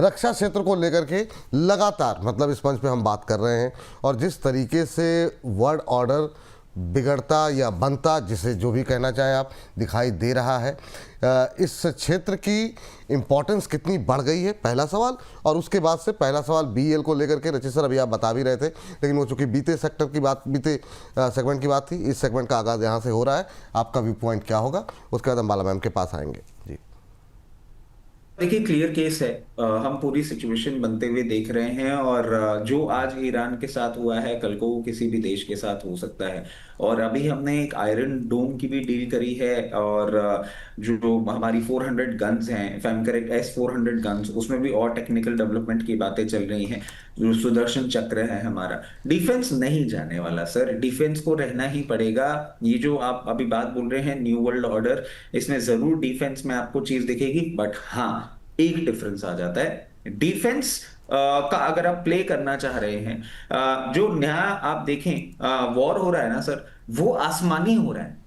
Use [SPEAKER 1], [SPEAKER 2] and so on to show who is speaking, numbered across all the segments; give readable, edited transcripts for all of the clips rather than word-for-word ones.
[SPEAKER 1] रक्षा क्षेत्र को लेकर के लगातार मतलब इस मंच पे हम बात कर रहे हैं और जिस तरीके से वर्ल्ड ऑर्डर बिगड़ता या बनता, जिसे जो भी कहना चाहें आप, दिखाई दे रहा है, इस क्षेत्र की इम्पोर्टेंस कितनी बढ़ गई है, पहला सवाल। और उसके बाद से पहला सवाल बीएल को लेकर के, रचित सर अभी आप बता भी रहे थे, लेकिन वो चूंकि बीते सेगमेंट की बात थी, इस सेगमेंट का आगाज़ यहाँ से हो रहा है। आपका व्यू पॉइंट क्या होगा, उसके बाद हम बाला मैम के पास आएंगे। जी
[SPEAKER 2] देखिए, क्लियर केस है। हम पूरी सिचुएशन बनते हुए देख रहे हैं और जो आज ईरान के साथ हुआ है, कल को किसी भी देश के साथ हो सकता है। और अभी हमने एक आयरन डोम की भी डील करी है और जो हमारी 400 गन्स हैं, if I am correct, S-400 guns, उसमें भी और टेक्निकल डेवलपमेंट की बातें चल रही हैं। जो सुदर्शन चक्र है हमारा, डिफेंस नहीं जाने वाला सर, डिफेंस को रहना ही पड़ेगा। ये जो आप अभी बात बोल रहे हैं न्यू वर्ल्ड ऑर्डर, इसमें जरूर डिफेंस में आपको चीज दिखेगी, बट हाँ, एक डिफरेंस आ जाता है। डिफेंस का अगर आप प्ले करना चाह रहे हैं, जो नया आप देखें वॉर हो रहा है ना सर, वो आसमानी हो रहा है।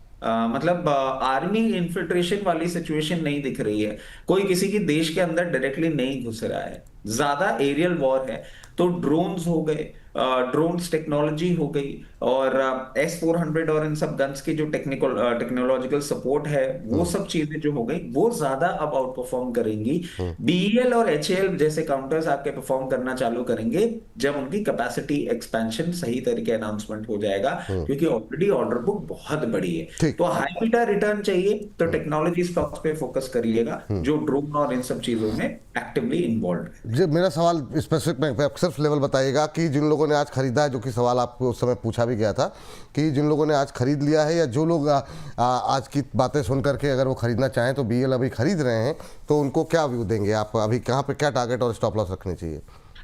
[SPEAKER 2] मतलब आर्मी इन्फिल्ट्रेशन वाली सिचुएशन नहीं दिख रही है। कोई किसी की देश के अंदर डायरेक्टली नहीं घुस रहा है, ज्यादा एरियल वॉर है। तो ड्रोन्स हो गए, ड्रोन्स टेक्नोलॉजी हो गई, और S-400 और इन सब गन्स की जो टेक्नोलॉजिकल सपोर्ट है, वो सब चीजें जो हो गई, वो ज्यादा अब आउट परफॉर्म करेंगी। बीएल और एचएएल जैसे काउंटर्स आपके परफॉर्म करना चालू करेंगे जब उनकी कैपेसिटी एक्सपेंशन सही तरीके अनाउंसमेंट हो जाएगा, क्योंकि ऑलरेडी ऑर्डर बुक बहुत बड़ी है। तो हाई बीटा रिटर्न चाहिए तो टेक्नोलॉजी स्टॉक्स पे फोकस करिएगा, जो ड्रोन और इन सब चीजों में एक्टिवली इन्वॉल्व है।
[SPEAKER 1] जी, मेरा सवाल स्पेसिफिक में सिर्फ लेवल बताइएगा कि जिन लोगों ने आज खरीदा है, जो कि सवाल आपको उस समय पूछा भी गया था, कि जिन लोगों ने आज खरीद लिया है या जो लोग आज की बातें सुन करके अगर वो खरीदना चाहें तो बीएल अभी खरीद रहे हैं, तो उनको क्या व्यू देंगे आप? अभी कहाँ पे क्या टारगेट और स्टॉप लॉस रखनी चाहिए,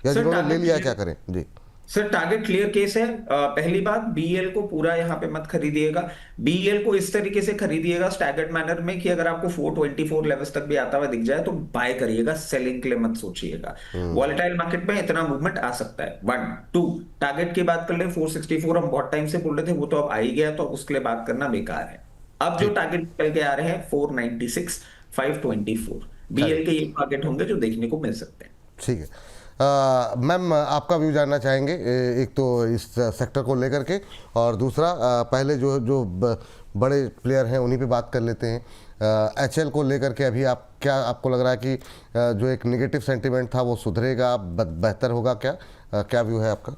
[SPEAKER 1] या जिन्होंने ले लिया है क्या करें? जी
[SPEAKER 2] सर, टारगेट क्लियर केस है। पहली बात, बीएल को पूरा यहाँ पे मत खरीदिएगा। बीएल को इस तरीके से खरीदिएगा स्टैगर्ड मैनर में कि अगर आपको 424 लेवल्स तक भी आता हुआ दिख जाए तो बाय करिएगा, सेलिंग के लिए मत सोचिएगा। वॉलेटाइल मार्केट में इतना मूवमेंट आ सकता है। 1 2 टारगेट की बात कर ले, 464 हम बहुत टाइम से बोल रहे थे, वो तो अब आ ही गया, तो उसके लिए बात करना बेकार है। अब जो टारगेट निकल के आ रहे हैं 496, 524, बीएल के ये टारगेट होंगे जो देखने को मिल सकते हैं।
[SPEAKER 1] ठीक है। मैम, आपका व्यू जानना चाहेंगे, एक तो इस सेक्टर को लेकर के, और दूसरा पहले जो जो बड़े प्लेयर हैं उन्हीं पे बात कर लेते हैं। एचएल को लेकर के अभी आप क्या, आपको लग रहा है कि जो एक नेगेटिव सेंटिमेंट था वो सुधरेगा, बेहतर होगा क्या? क्या व्यू है आपका?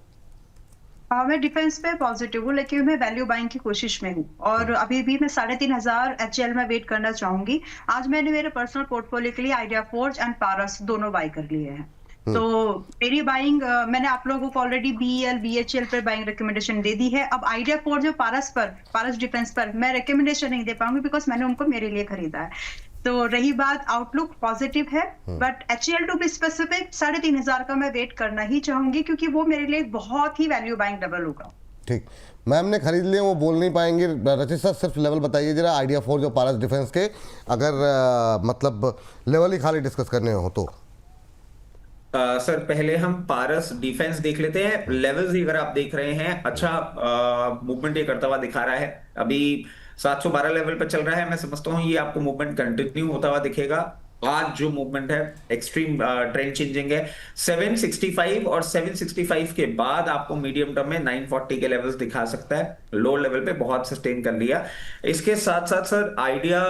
[SPEAKER 3] मैं डिफेंस पे पॉजिटिव हूँ, लेकिन मैं वैल्यू बाइंग की कोशिश में हूँ और अभी भी मैं 3,500 एचएल में वेट करना चाहूंगी। आज मैंने मेरे पर्सनल पोर्टफोलियो के लिए आइडिया फोर्ज एंड पारस दोनों बाय कर लिए हैं। तो मेरी बाइंग, मैंने आप लोगों को ऑलरेडी बीएल बीएचएल पर बाइंग रिकमेंडेशन दे दी है। अब आइडिया फोर्ज और पारस डिफेंस पर मैं रिकमेंडेशन नहीं दे पाऊंगी, बिकॉज मैंने उनको मेरे लिए खरीदा है। तो रही बात, आउटलुक पॉजिटिव है, but HL to be specific 3,500 का मैं वेट करना ही चाहूंगी, क्योंकि वो मेरे लिए बहुत ही वैल्यू बाइंग लेवल होगा।
[SPEAKER 1] ठीक, मैम ने खरीद लिए, वो बोल नहीं पाएंगे। रचित सर, सिर्फ लेवल बताइए जरा, आइडिया फोर्ज और पारस डिफेंस के, अगर मतलब लेवल ही खाली डिस्कस करने हो तो।
[SPEAKER 2] सर, पहले हम पारस डिफेंस देख लेते हैं। लेवल्स अगर आप देख रहे हैं, अच्छा मूवमेंट ये करता हुआ दिखा रहा है। अभी 712 लेवल पे चल रहा है। मैं समझता हूँ ये आपको मूवमेंट कंटिन्यू होता हुआ दिखेगा। आज जो मूवमेंट है एक्सट्रीम ट्रेंड चेंजिंग है। 765 और 765 के बाद आपको मीडियम टर्म में 940 के लेवल्स दिखा सकता है। लो लेवल पे बहुत सस्टेन कर लिया। इसके साथ साथ सर, आइडिया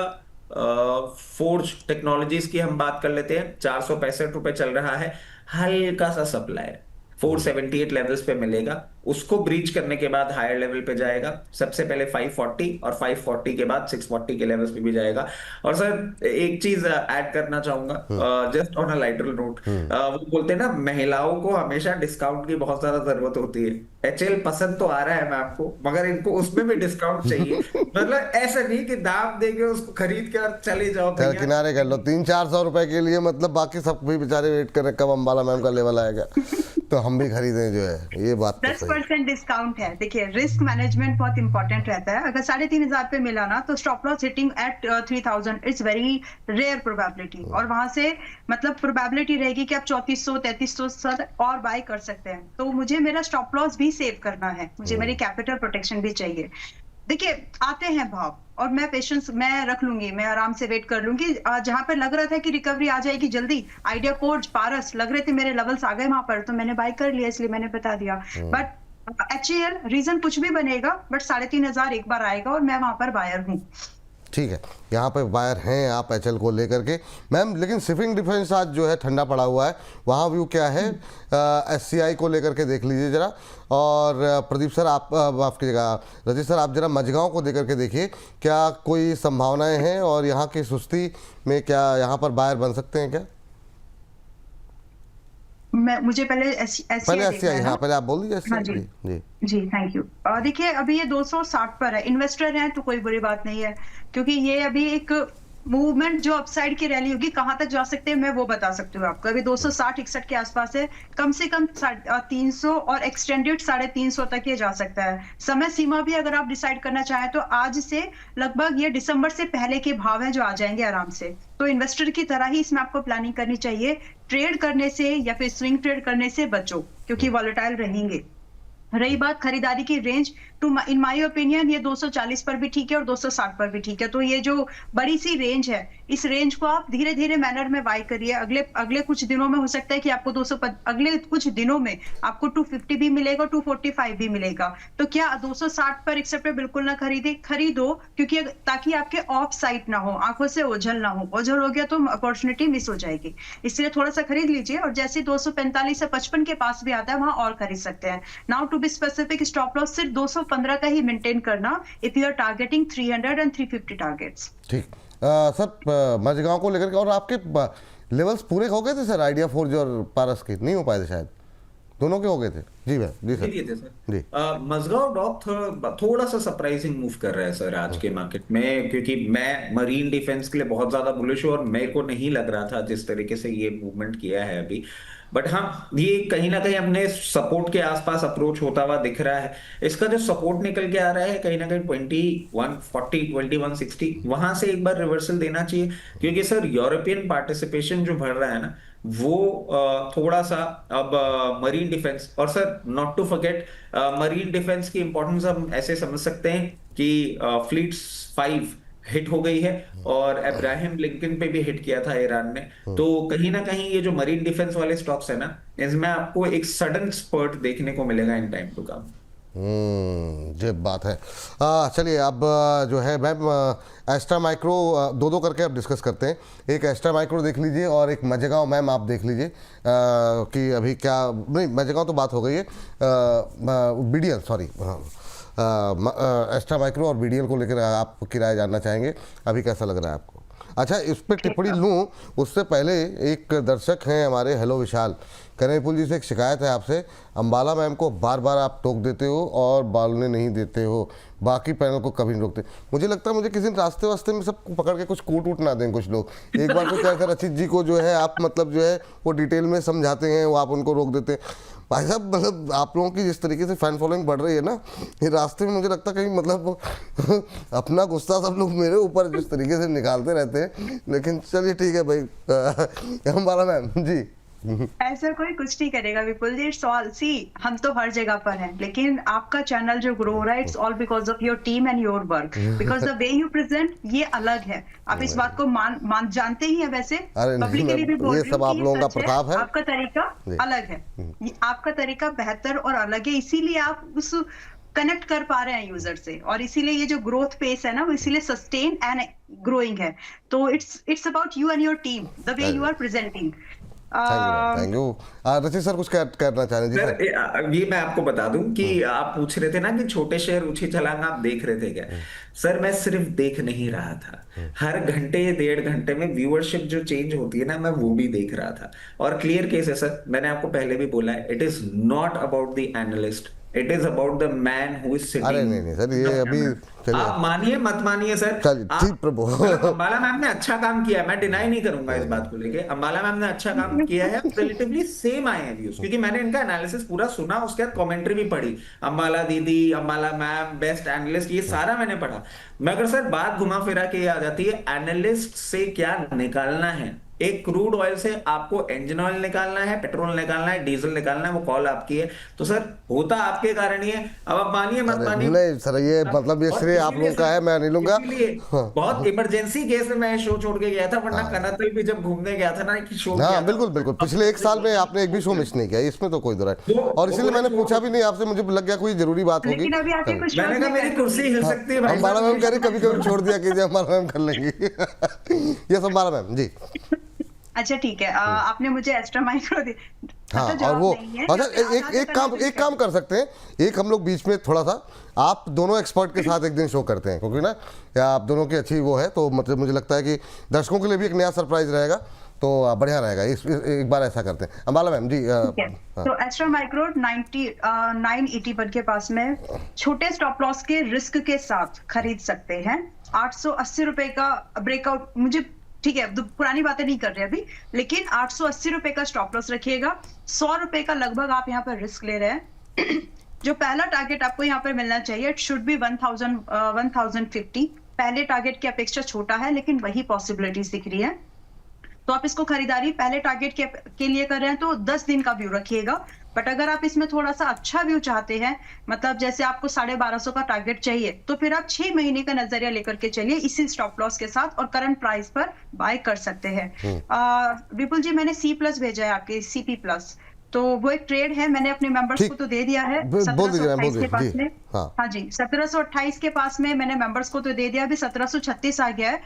[SPEAKER 2] फोर्ज टेक्नोलॉजीज की हम बात कर लेते हैं। 465 रुपए चल रहा है। हल्का सा सप्लाई 478 लेवल्स पे मिलेगा, उसको ब्रीच करने के बाद हायर लेवल पे जाएगा। सबसे पहले 540 और 540 के बाद 640 के लेवल्स पे भी जाएगा। और सर, एक चीज ऐड करना चाहूंगा, just on a lighter note, वो बोलते हैं ना, महिलाओं को हमेशा डिस्काउंट की बहुत ज्यादा जरूरत होती है। एचएल पसंद तो आ रहा है मैं आपको, मगर इनको उसमें भी डिस्काउंट चाहिए। मतलब ऐसा नहीं कि दाम देके उसको खरीद के और चले जाओ,
[SPEAKER 1] किनारे कर लो 300-400 रुपए के लिए, मतलब बाकी सब भी बेचारे वेट कर रहे कब अंबाला मैम का लेवल आएगा तो हम भी खरीदें, जो है ये बात।
[SPEAKER 3] 10% डिस्काउंट है। देखिए, रिस्क मैनेजमेंट बहुत इंपॉर्टेंट रहता है। अगर 3,500 पे मिला ना, तो stop loss hitting at 3,000 it's very rare probability, और वहां से मतलब प्रोबेबिलिटी रहेगी कि आप 3,400-3,300 और बाय कर सकते हैं। तो मुझे मेरा स्टॉप लॉस भी सेव करना है, मुझे मेरी कैपिटल प्रोटेक्शन भी चाहिए। देखिए आते हैं भाव और मैं पेशेंस मैं रख लूंगी, मैं आराम से वेट कर लूंगी। जहां पर लग रहा था कि रिकवरी आ जाएगी जल्दी, आइडिया फोर्ज, पारस लग रहे थे मेरे लेवल्स आ गए वहां पर, तो मैंने बाय कर लिया, इसलिए मैंने बता दिया। बट एचएल रीजन कुछ भी बनेगा, बट 3,500 एक बार आएगा और मैं वहां पर बायर हूँ।
[SPEAKER 1] ठीक है, यहाँ पे बायर हैं आप एचएल को लेकर के मैम, लेकिन शिपिंग डिफेंस आज जो है ठंडा पड़ा हुआ है, वहाँ व्यू क्या है? एससीआई को लेकर के देख लीजिए जरा। और प्रदीप सर आप माफ कीजिएगा, रजित सर आप जरा मझगांव को देकर के देखिए, क्या कोई संभावनाएं हैं और यहाँ की सुस्ती में क्या यहाँ पर बायर बन सकते हैं क्या?
[SPEAKER 3] मुझे पहले
[SPEAKER 1] एससीआई, हाँ पहले आप बोल दीजिए।
[SPEAKER 3] हाँ जी
[SPEAKER 1] जी
[SPEAKER 3] जी, थैंक यू। देखिए अभी ये 260 पर है, इन्वेस्टर है तो कोई बुरी बात नहीं है, क्योंकि ये अभी एक मूवमेंट जो अपसाइड की रैली होगी, कहां तक जा सकते हैं मैं वो बता सकती हूँ आपको। अभी 260-61 के आसपास है, कम से कम 300 और एक्सटेंडेड 350 तक ये जा सकता है। समय सीमा भी अगर आप डिसाइड करना चाहें तो आज से लगभग ये दिसंबर से पहले के भाव हैं जो आ जाएंगे आराम से। तो इन्वेस्टर की तरह ही इसमें आपको प्लानिंग करनी चाहिए। ट्रेड करने से या फिर स्विंग ट्रेड करने से बचो, क्योंकि वॉलेटाइल रहेंगे। रही बात खरीदारी की रेंज, तो इन माय ओपिनियन ये 240 पर भी ठीक है और 260 पर भी ठीक है। तो ये जो बड़ी सी रेंज है, इस रेंज को आप धीरे धीरे मैनर में बाय करिए। अगले कुछ दिनों में हो सकता है कि आपको अगले कुछ दिनों में आपको 250 भी मिलेगा, 245 भी मिलेगा। तो क्या 260 पर एक्सेप्ट बिल्कुल ना खरीदो, क्योंकि ताकि आपके ऑफ साइट ना हो, आंखों से ओझल ना हो। ओझल हो गया तो अपॉर्चुनिटी मिस हो जाएगी, इसलिए थोड़ा सा खरीद लीजिए। और जैसे 245 से 55 के पास भी आता है, वहां और खरीद सकते हैं। Now to be specific, stop loss सिर्फ 215 का ही मेंटेन करना if you are targeting 300 and 350 targets.
[SPEAKER 1] ठीक। सर मझगांव को लेकर के और आपके लेवल्स पूरे हो गए थे सर, आइडिया फोर्ज और पारस के नहीं हो पाए थे शायद, दोनों के हो गए थे? जी भाई, जी सर।
[SPEAKER 2] थे सर।
[SPEAKER 1] जी
[SPEAKER 2] मझगांव डॉक थोड़ा सा सरप्राइजिंग मूव कर रहा है सर आज के मार्केट में, क्योंकि मैं मरीन डिफेंस के लिए बहुत ज्यादा बुलिश हूँ और मेरे को नहीं लग रहा था जिस तरीके से ये मूवमेंट किया है अभी। बट हाँ, ये कहीं ना कहीं अपने सपोर्ट के आसपास अप्रोच होता हुआ दिख रहा है। इसका जो सपोर्ट निकल के आ रहा है कहीं ना कहीं 2140 2160, वहां से एक बार रिवर्सल देना चाहिए, क्योंकि सर यूरोपियन पार्टिसिपेशन जो बढ़ रहा है ना, वो थोड़ा सा अब मरीन डिफेंस, और sir not to forget marine defence की इंपॉर्टेंस हम ऐसे समझ सकते हैं कि फ्लीट्स 5 हिट हो गई है और अब्राहम लिंकन पे भी हिट किया था ईरान ने। तो कहीं ना कहीं ये जो मरीन डिफेंस वाले स्टॉक्स है ना, इसमें आपको एक सडन स्पर्ट देखने को मिलेगा इन टाइम टू कम।
[SPEAKER 1] ये बात है। चलिए अब जो है मैम, एस्ट्रा माइक्रो दो करके अब डिस्कस करते हैं। एक एस्ट्रा माइक्रो देख लीजिए और एक मझगांव मैम आप देख लीजिए कि अभी क्या, नहीं मझगांव तो बात हो गई है, बीडीएल सॉरी, एस्ट्रा माइक्रो और बीडीएल को लेकर आपकी राय जानना चाहेंगे, अभी कैसा लग रहा है आपको? अच्छा, इस पर टिप्पणी लूँ उससे पहले एक दर्शक हैं हमारे, हेलो विशाल, कनेरपुल जी से एक शिकायत है आपसे, अंबाला मैम को बार बार आप टोक देते हो और बोलने नहीं देते हो, बाकी पैनल को कभी नहीं रोकते। मुझे लगता है मुझे किसी रास्ते वास्ते में सबको पकड़ के कुछ कूट उट ना दें कुछ लोग। एक बार को क्या रचित जी को जो है आप मतलब जो है वो डिटेल में समझाते हैं, वो आप उनको रोक देते हैं। भाई साहब मतलब आप लोगों की जिस तरीके से फैन फॉलोइंग बढ़ रही है ना, ये रास्ते में मुझे लगता है कहीं मतलब अपना गुस्सा सब लोग मेरे ऊपर जिस तरीके से निकालते रहते हैं। लेकिन चलिए ठीक है भाई, अंबाला मैम जी।
[SPEAKER 3] ऐसा कोई कुछ नहीं करेगा विपुल जी, इट्स ऑल सी, हम तो हर जगह पर हैं, लेकिन आपका चैनल जो ग्रो हो रहा है it's all because of your team and your work, because the way you present ये अलग है। आप इस बात को मान जानते ही हैं, वैसे पब्लिकली भी बोल रही हूं, आप लोगों का प्रताप है, आपका तरीका अलग है, आपका तरीका बेहतर और अलग है, इसीलिए आप उस कनेक्ट कर पा रहे हैं यूजर से, और इसीलिए ये जो ग्रोथ पेस है ना वो इसीलिए सस्टेन एंड ग्रोइंग है। तो it's about you and your team, the way you are presenting.
[SPEAKER 1] Thank you. Rachit sir कुछ करना चाह रहे हैं?
[SPEAKER 2] सर ये मैं आपको बता दूं कि आप पूछ रहे थे ना कि छोटे शेयर ऊंची छलांग आप देख रहे थे क्या? सर मैं सिर्फ देख नहीं रहा था, हर घंटे 1.5 घंटे में व्यूअरशिप जो चेंज होती है ना, मैं वो भी देख रहा था। और क्लियर केस है सर, मैंने आपको पहले भी बोला है, it is not about the analyst, it is about the man who is sitting.
[SPEAKER 1] अरे नहीं सर, ये अभी
[SPEAKER 2] आप मानिए मत मानिए सर,
[SPEAKER 1] प्रभु
[SPEAKER 2] अंबाला मैम ने अच्छा काम किया है, मैं डिनाई नहीं करूंगा इस बात को लेके। अंबाला मैम ने अच्छा काम किया है, रिलेटिवली सेम आए हैं व्यूज, क्योंकि मैंने इनका एनालिसिस पूरा सुना, उसके बाद कमेंट्री भी पढ़ी। अंबाला दीदी, अंबाला मैम, बेस्ट एनालिस्ट, ये सारा मैंने पढ़ा। मगर सर बात घुमा फिरा के आ जाती है, एनालिस्ट से क्या निकालना है एक क्रूड ऑयल से आपको इंजन ऑयल निकालना है, पेट्रोल निकालना है, डीजल निकालना है, वो कॉल आपकी है। तो सर होता आपके कारण ही है। अब आप मानिए मत
[SPEAKER 1] अरे
[SPEAKER 2] मानिए,
[SPEAKER 1] नहीं सर, ये मतलब ये
[SPEAKER 2] और
[SPEAKER 1] श्रेय आप
[SPEAKER 2] इसीलिए
[SPEAKER 1] लोगों का
[SPEAKER 2] सर,
[SPEAKER 1] है, मैं नहीं लूंगा।
[SPEAKER 2] इसीलिए
[SPEAKER 1] हाँ
[SPEAKER 2] बहुत इमरजेंसी केस में मैं शो छोड़ के गया था, वरना
[SPEAKER 1] हाँ
[SPEAKER 2] कनातल भी जब घूमने गया था ना, कि शो किया
[SPEAKER 1] हाँ,
[SPEAKER 2] था
[SPEAKER 1] बिल्कुल बिल्कुल, पिछले एक साल में आपने एक भी शो मिस नहीं किया, इसमें तो कोई दो राय। और
[SPEAKER 2] वो
[SPEAKER 1] इसीलिए
[SPEAKER 2] बोले
[SPEAKER 1] मैंने
[SPEAKER 2] शो,
[SPEAKER 1] पूछा भी नहीं आपसे, मुझे लग गया कोई जरूरी बात होगी
[SPEAKER 3] लेकिन अभी आके
[SPEAKER 1] तभी।
[SPEAKER 3] कुछ
[SPEAKER 2] मैंने कहा मेरी कुर्सी हिल
[SPEAKER 1] हाँ,
[SPEAKER 2] सकती है भाई
[SPEAKER 1] अंबाला
[SPEAKER 2] साहब,
[SPEAKER 1] मैम कह रही कभी कभी छोड़ दिया कीजिए, अंबाला मैम कर लेंगी। यस अंबाला मैम जी।
[SPEAKER 3] अच्छा ठीक है, आपने मुझे एक्स्ट्रा माइक्रो दे,
[SPEAKER 1] हाँ
[SPEAKER 3] मतलब
[SPEAKER 1] और
[SPEAKER 3] जवाब
[SPEAKER 1] वो,
[SPEAKER 3] नहीं है,
[SPEAKER 1] अच्छा
[SPEAKER 3] क्योंकि
[SPEAKER 1] एक
[SPEAKER 3] आधा
[SPEAKER 1] एक
[SPEAKER 3] तक
[SPEAKER 1] काम
[SPEAKER 3] मैं
[SPEAKER 1] एक काम कर सकते हैं, एक हम लोग बीच में थोड़ा सा आप दोनों एक्सपर्ट के साथ एक दिन शो करते हैं, क्योंकि ना या आप दोनों की अच्छी वो है, तो मतलब मुझे लगता है कि दर्शकों के लिए भी एक नया सरप्राइज रहेगा, तो बढ़िया रहेगा। एक बार ऐसा करते हैं अंबाला मैम जी।
[SPEAKER 3] ठीक है।
[SPEAKER 1] हाँ
[SPEAKER 3] तो एस्ट्रा माइक्रो 981 के पास में छोटे स्टॉप लॉस के रिस्क के साथ खरीद सकते हैं। 880 रुपए का ब्रेकआउट, मुझे ठीक है, अब पुरानी बातें नहीं कर रहे अभी, लेकिन 880 रुपए का स्टॉप लॉस रखिएगा। 100 रुपए का लगभग आप यहाँ पर रिस्क ले रहे हैं। जो पहला टारगेट आपको यहाँ पर मिलना चाहिए, इट शुड बी 1050। पहले टारगेट की अपेक्षा छोटा है, लेकिन वही पॉसिबिलिटीज दिख रही है। तो आप इसको खरीदारी पहले टारगेट के लिए कर रहे हैं, तो 10 दिन का व्यू रखिएगा। बट अगर आप इसमें थोड़ा सा अच्छा व्यू चाहते हैं, मतलब जैसे आपको 1250 का टारगेट चाहिए, तो फिर आप 6 महीने का नजरिया लेकर के चलिए, इसी स्टॉप लॉस के साथ, और करंट प्राइस पर बाय कर सकते हैं। विपुल जी, मैंने C+ भेजा है आपके, CP+, तो वो एक ट्रेड है, मैंने अपने मेंबर्स
[SPEAKER 1] ठीक,
[SPEAKER 3] को तो दे दिया है।
[SPEAKER 1] बोल दीजिए मैम, बोल
[SPEAKER 3] 1728 के पास
[SPEAKER 1] दीजिए
[SPEAKER 3] में,
[SPEAKER 1] जी। हाँ
[SPEAKER 3] हाँ जी, 1728 के पास में मैंने मेंबर्स को तो दे दिया, अभी 1736 आ गया है।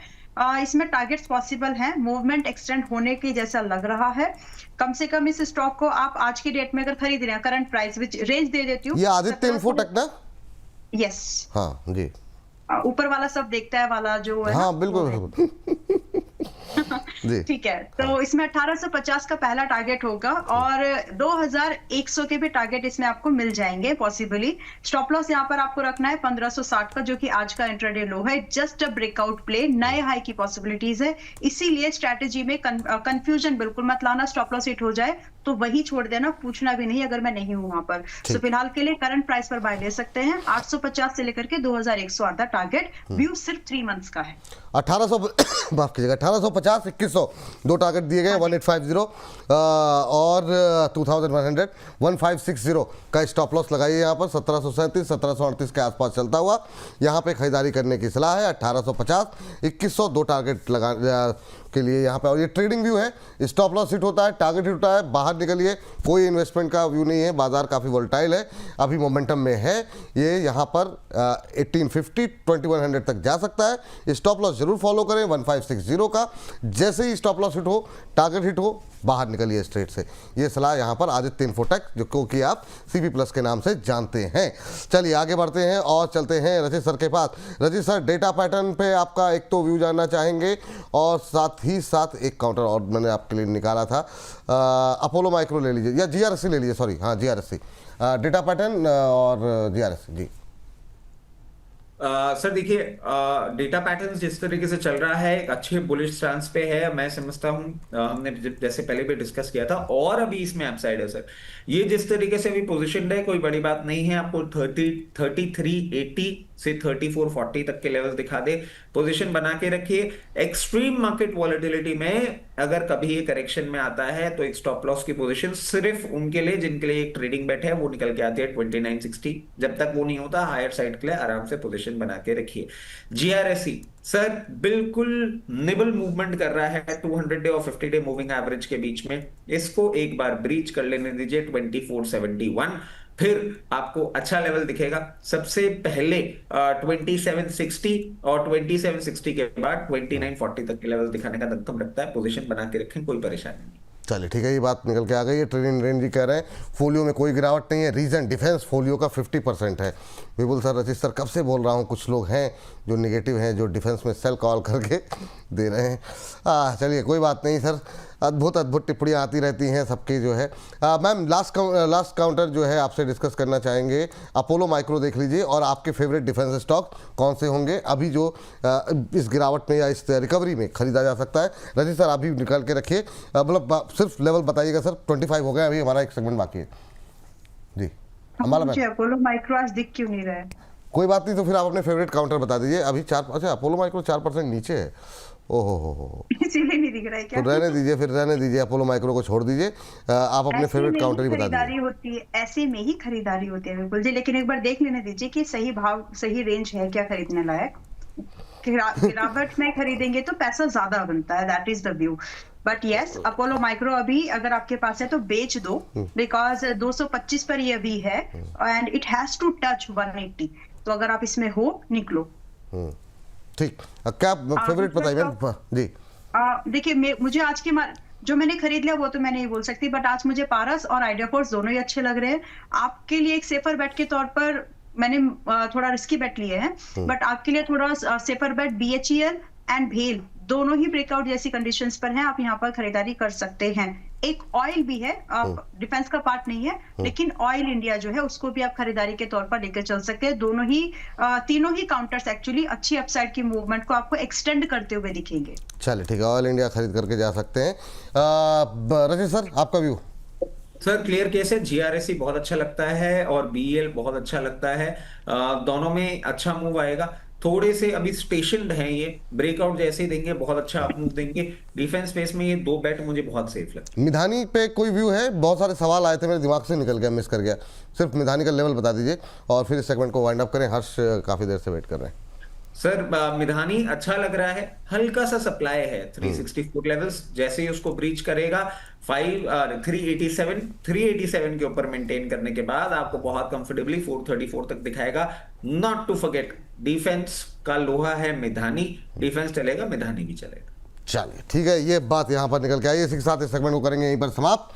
[SPEAKER 3] इसमें टारगेट्स पॉसिबल हैं, मूवमेंट एक्सटेंड होने की जैसा लग रहा है। कम से कम इस स्टॉक को आप आज की डेट में अगर खरीद रहे हैं, करंट प्राइस विच रेंज दे देती हूँ,
[SPEAKER 1] ये आदित्य इन्फोटेक ना?
[SPEAKER 3] यस,
[SPEAKER 1] हाँ जी।
[SPEAKER 3] ऊपर वाला सब देखता है वाला जो है ना,
[SPEAKER 1] हाँ
[SPEAKER 3] वो
[SPEAKER 1] बिल्कुल
[SPEAKER 3] है।
[SPEAKER 1] बिल्कुल। जी
[SPEAKER 3] ठीक है, तो इसमें 1850 का पहला टारगेट होगा, और 2100 के भी टारगेट इसमें आपको मिल जाएंगे पॉसिबली। स्टॉप लॉस यहाँ पर आपको रखना है 1560 का, जो कि आज का इंट्राडे लो है। जस्ट अ ब्रेकआउट प्ले, नए हाई की पॉसिबिलिटीज है, इसीलिए स्ट्रैटेजी में कंफ्यूजन बिल्कुल मत लाना। स्टॉप लॉस हिट हो जाए तो वही छोड़ देना, पूछना भी नहीं अगर मैं नहीं हूं वहां पर। तो फिलहाल के लिए करंट प्राइस पर बाय ले सकते हैं। 850 से लेकर के 2100 आता टारगेट, व्यू सिर्फ 3 मंथ्स का है।
[SPEAKER 1] 1800 माफ कीजिएगा, 1850 2100 दो टारगेट दिए गए, 1850 और 2100, 1560 का स्टॉप लॉस लगाइए यहाँ पर। 1737 1738 के आसपास चलता हुआ यहाँ पे खरीदारी करने की सलाह है। 1850 2100 दो टारगेट लगा के लिए यहाँ पे, और ये ट्रेडिंग व्यू है। स्टॉप लॉस हिट होता है, टारगेट हिट होता है, बाहर निकलिए, कोई इन्वेस्टमेंट का व्यू नहीं है। बाजार काफ़ी वोलेटाइल है, अभी मोमेंटम में है ये। यहाँ पर 1850 2100 तक जा सकता है। स्टॉप लॉस जरूर फॉलो करें 1560 का। जैसे ही स्टॉप लॉस हिट हो, टारगेट हिट हो, बाहर निकलिए स्ट्रेट से। ये सलाह यहाँ पर आदित्य इन्फोटेक, जो कि आप CP+ के नाम से जानते हैं। चलिए आगे बढ़ते हैं और चलते हैं रजित सर के पास। रजित सर, डेटा पैटर्न पे आपका एक तो व्यू जानना चाहेंगे, और साथ ही साथ एक काउंटर और मैंने आपके लिए निकाला था। अपोलो माइक्रो ले लीजिए, या GRSC ले लीजिए, सॉरी हाँ GRSC। डेटा पैटर्न और GRSC जी।
[SPEAKER 2] सर देखिए, डेटा पैटर्न्स जिस तरीके से चल रहा है, एक अच्छे बुलिश स्टांस पे है, मैं समझता हूँ। हमने जैसे पहले भी डिस्कस किया था, और अभी इसमें अपसाइड है सर। ये जिस तरीके से अभी पोजीशनड है, कोई बड़ी बात नहीं है। आपको 3380 से 3440 तक के लेवल दिखा दे, पोजीशन बना के रखिए। एक्सट्रीम मार्केट वॉलेटिलिटी में अगर कभी ये करेक्शन में आता है, तो एक स्टॉप लॉस की पोजीशन सिर्फ उनके लिए जिनके लिए एक ट्रेडिंग बैठे है, वो निकल के आती है 2960। जब तक वो नहीं होता, हायर साइड के लिए आराम से पोजीशन बना के रखिए। GRSC सर बिल्कुल निबल मूवमेंट कर रहा है 200 डे और 50 डे मूविंग एवरेज के बीच में। इसको एक बार ब्रीच कर लेने दीजिए 2471, फिर आपको अच्छा लेवल दिखेगा। सबसे पहले 2760 और 2760 के बाद 2940 तक के लेवल दिखाने का दमखम रखता है। पोजीशन बना के रखें, कोई परेशानी नहीं।
[SPEAKER 1] चलिए ठीक है, ये बात निकल के आ गई है। ट्रेडिंग रेंज जी कह रहे हैं फोलियो में कोई गिरावट नहीं है। रीजन डिफेंस फोलियो का 50% है। विपुल सर, रचित सर, कब से बोल रहा हूँ, कुछ लोग हैं जो नेगेटिव हैं, जो डिफेंस में सेल कॉल करके दे रहे हैं। चलिए कोई बात नहीं सर, अद्भुत अद्भुत टिप्पणियाँ आती रहती हैं सबकी जो है। मैम, लास्ट काउंटर जो है आपसे डिस्कस करना चाहेंगे। अपोलो माइक्रो देख लीजिए, और आपके फेवरेट डिफेंस स्टॉक कौन से होंगे अभी जो इस गिरावट में या इस रिकवरी में खरीदा जा सकता है। रजित सर, आप भी निकाल के रखिए, मतलब सिर्फ लेवल बताइएगा सर। 25 हो गए, अभी हमारा एक सेगमेंट बाकी है जी।
[SPEAKER 3] मुझे अपोलो माइक्रो आज दिख क्यों नहीं रहा है?
[SPEAKER 1] कोई बात नहीं, तो फिर आप अपने फेवरेट काउंटर बता दीजिए। अभी 4, अच्छा अपोलो माइक्रो 4% नीचे है। ओहो हो।
[SPEAKER 3] इसीलिए नहीं दिख रहा है क्या?
[SPEAKER 1] तो रहने दीजिए, फिर रहने दीजिए, अपोलो माइक्रो को छोड़ दीजिए। आप अपने
[SPEAKER 3] ऐसे
[SPEAKER 1] फेवरेट
[SPEAKER 3] में
[SPEAKER 1] काउंटर ही
[SPEAKER 3] ही
[SPEAKER 1] बता
[SPEAKER 3] खरीदारी
[SPEAKER 1] दीजिए।
[SPEAKER 3] होती है, ऐसे में ही खरीदारी होती है बिल्कुल जी, लेकिन एक बार देख लेने दीजिए कि सही भाव, सही रेंज है क्या खरीदने लायक। गिरावट में खरीदेंगे तो पैसा ज्यादा बनता है, that is the view. But yes, Apollo micro अभी अगर आपके पास है तो बेच दो, बिकॉज 225 पर ये अभी है and it has to touch 180। तो अगर आप इसमें हो, निकलो।
[SPEAKER 1] ठीक, क्या फेवरेट
[SPEAKER 3] दूसरा
[SPEAKER 1] बताइए
[SPEAKER 3] stock,
[SPEAKER 1] मैम जी।
[SPEAKER 3] देखिए मुझे आज के जो मैंने खरीद लिया वो तो मैं नहीं बोल सकती, बट आज मुझे पारस और आइडिया फोर्स दोनों ही अच्छे लग रहे हैं। आपके लिए एक सेफर बेट के तौर पर मैंने थोड़ा रिस्की बेट लिए हैं, बट आपके लिए थोड़ा सेफर बेट BHEL एंड भेल दोनों ही ब्रेकआउट जैसी कंडीशंस पर हैं, आप यहाँ पर खरीदारी कर सकते हैं। एक ऑयल भी है, डिफेंस का पार्ट नहीं है, लेकिन ऑयल इंडिया जो है उसको भी आप खरीदारी के तौर पर लेकर चल सकते हैं। दोनों ही तीनों ही काउंटर्स एक्चुअली अच्छी अपसाइड की मूवमेंट को आपको एक्सटेंड करते हुए दिखेंगे।
[SPEAKER 1] चलिए ठीक है, ऑयल इंडिया खरीद करके जा सकते हैं। रजत सर, आपका व्यू?
[SPEAKER 2] सर क्लियर केस है, GRSE बहुत अच्छा लगता है और BEL बहुत अच्छा लगता है। दोनों में अच्छा मूव आएगा। थोड़े से अभी स्टेशनड हैं, ये ब्रेकआउट जैसे ही देंगे बहुत अच्छा अप मूव देंगे। डिफेंस स्पेस में ये दो बेट मुझे बहुत सेफ लगते हैं।
[SPEAKER 1] मिधानी पे कोई व्यू है? बहुत सारे सवाल आए थे, मेरे दिमाग से निकल गया, मिस कर गया। सिर्फ मिधानी का लेवल बता दीजिए और फिर इस सेगमेंट को वाइंड अप करें। हर्ष काफी देर से वेट कर रहे हैं।
[SPEAKER 2] सर मिधानी अच्छा लग रहा है, हल्का सा सप्लाई है 364 लेवल्स, जैसे ही उसको ब्रीच करेगा 387 के ऊपर मेंटेन करने के बाद आपको बहुत कंफर्टेबली 434 तक दिखाएगा। नॉट टू फॉरगेट, डिफेंस का लोहा है मिधानी, डिफेंस चलेगा मिधानी भी चलेगा।
[SPEAKER 1] चलिए ठीक है, ये बात यहाँ पर निकल के आई। इसी के साथ इस सेगमेंट को करेंगे यहीं पर समाप्त।